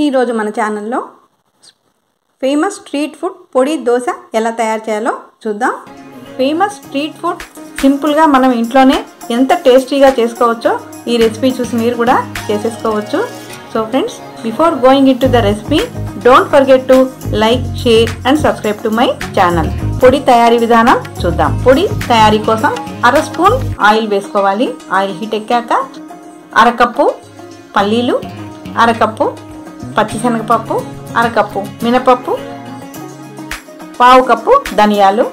ఈరోజు మన ఛానల్లో ఫేమస్ స్ట్రీట్ ఫుడ్ పొడి దోశ ఎలా తయారు చేయాలో చూద్దాం. ఫేమస్ స్ట్రీట్ ఫుడ్ సింపుల్గా మనం ఇంట్లోనే ఎంత టేస్టీగా చేసుకోవచ్చో ఈ రెసిపీ చూసి మీరు కూడా చేసేసుకోవచ్చు. So friends, before going in to the recipe, don't forget to like, share and subscribe to my channel. పొడి తయారీ విధానం చూద్దాం. పొడి తయారీ కోసం 1/2 స్పూన్ ఆయిల్ వేసుకోవాలి. ఆయిల్ హీట్ ఎక్కాక 1/2 కప్పు పల్లీలు, 1/2 కప్పు పచ్చిశనగపప్పు, 1/2 కప్పు మినపప్పు, 1/2 కప్పు ధనియాలు,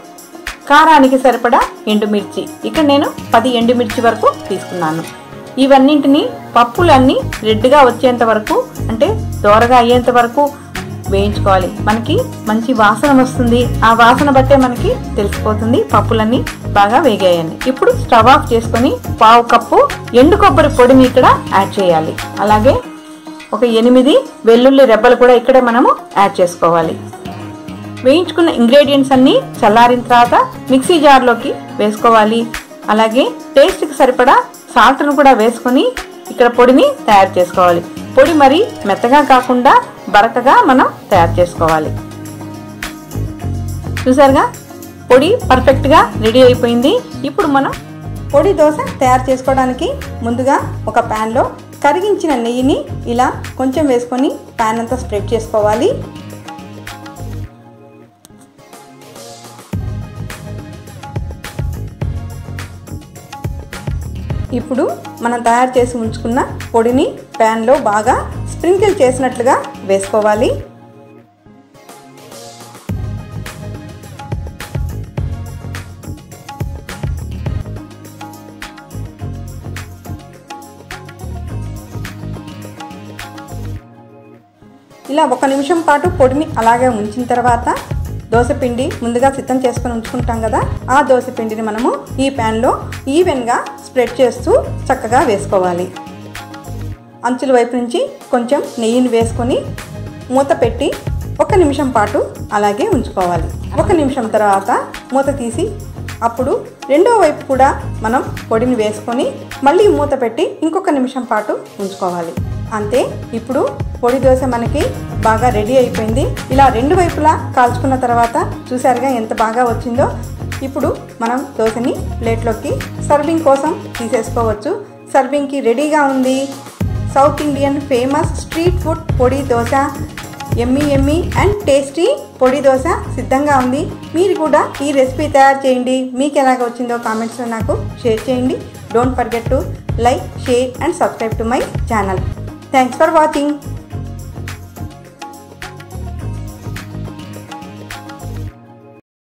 కారానికి సరిపడా ఎండుమిర్చి. ఇక్కడ నేను 10 ఎండుమిర్చి వరకు తీసుకున్నాను. ఇవన్నింటినీ పప్పులన్నీ రెడ్గా వచ్చేంత వరకు, అంటే దోరగా అయ్యేంత వరకు వేయించుకోవాలి. మనకి మంచి వాసన వస్తుంది. ఆ వాసన బట్టే మనకి తెలిసిపోతుంది పప్పులన్నీ బాగా వేగాయని. ఇప్పుడు స్టవ్ ఆఫ్ చేసుకొని 1/2 కప్పు ఎండు కొబ్బరి పొడిని ఇక్కడ యాడ్ చేయాలి. అలాగే ఒక 8 వెల్లుల్లి రెబ్బలు కూడా ఇక్కడే మనము యాడ్ చేసుకోవాలి. వేయించుకున్న ఇంగ్రీడియంట్స్ అన్నీ చల్లారిన తర్వాత మిక్సీ జార్లోకి వేసుకోవాలి. అలాగే టేస్ట్కి సరిపడా సాల్ట్ను కూడా వేసుకొని ఇక్కడ పొడిని తయారు చేసుకోవాలి. పొడి మరి మెత్తగా కాకుండా బరకగా మనం తయారు చేసుకోవాలి. చూసారుగా, పొడి పర్ఫెక్ట్గా రెడీ అయిపోయింది. ఇప్పుడు మనం పొడి దోశ తయారు చేసుకోవడానికి ముందుగా ఒక ప్యాన్లో కరిగించిన నెయ్యిని ఇలా కొంచెం వేసుకొని ప్యాన్ అంతా స్ప్రెడ్ చేసుకోవాలి. ఇప్పుడు మనం తయారు చేసి ఉంచుకున్న పొడిని ప్యాన్లో బాగా స్ప్రింకిల్ చేసినట్లుగా వేసుకోవాలి. ఇలా 1 నిమిషం పాటు పొడిని అలాగే ఉంచిన తర్వాత దోశపిండి ముందుగా సిద్ధం చేసుకొని ఉంచుకుంటాం కదా, ఆ దోశపిండిని మనము ఈ ప్యాన్లో ఈవెన్గా స్ప్రెడ్ చేస్తూ చక్కగా వేసుకోవాలి. అంచుల వైపు నుంచి కొంచెం నెయ్యిని వేసుకొని మూత పెట్టి 1 నిమిషం పాటు అలాగే ఉంచుకోవాలి. 1 నిమిషం తర్వాత మూత తీసి అప్పుడు రెండో వైపు కూడా మనం పొడిని వేసుకొని మళ్ళీ మూత పెట్టి ఇంకొక నిమిషం పాటు ఉంచుకోవాలి. అంతే, ఇప్పుడు పొడి దోశ మనకి బాగా రెడీ అయిపోయింది. ఇలా 2 వైపులా కాల్చుకున్న తర్వాత చూసారుగా ఎంత బాగా వచ్చిందో. ఇప్పుడు మనం దోశని ప్లేట్లోకి సర్వింగ్ కోసం తీసేసుకోవచ్చు. సర్వింగ్కి రెడీగా ఉంది south Indian famous street food పొడి దోశ. ఎమ్మీ అండ్ టేస్టీ పొడి దోశ సిద్ధంగా ఉంది. మీరు కూడా ఈ రెసిపీ తయారు చేయండి. మీకు ఎలాగ వచ్చిందో కామెంట్స్లో నాకు షేర్ చేయండి. Don't forget to like, share and subscribe to my channel. Thanks for watching.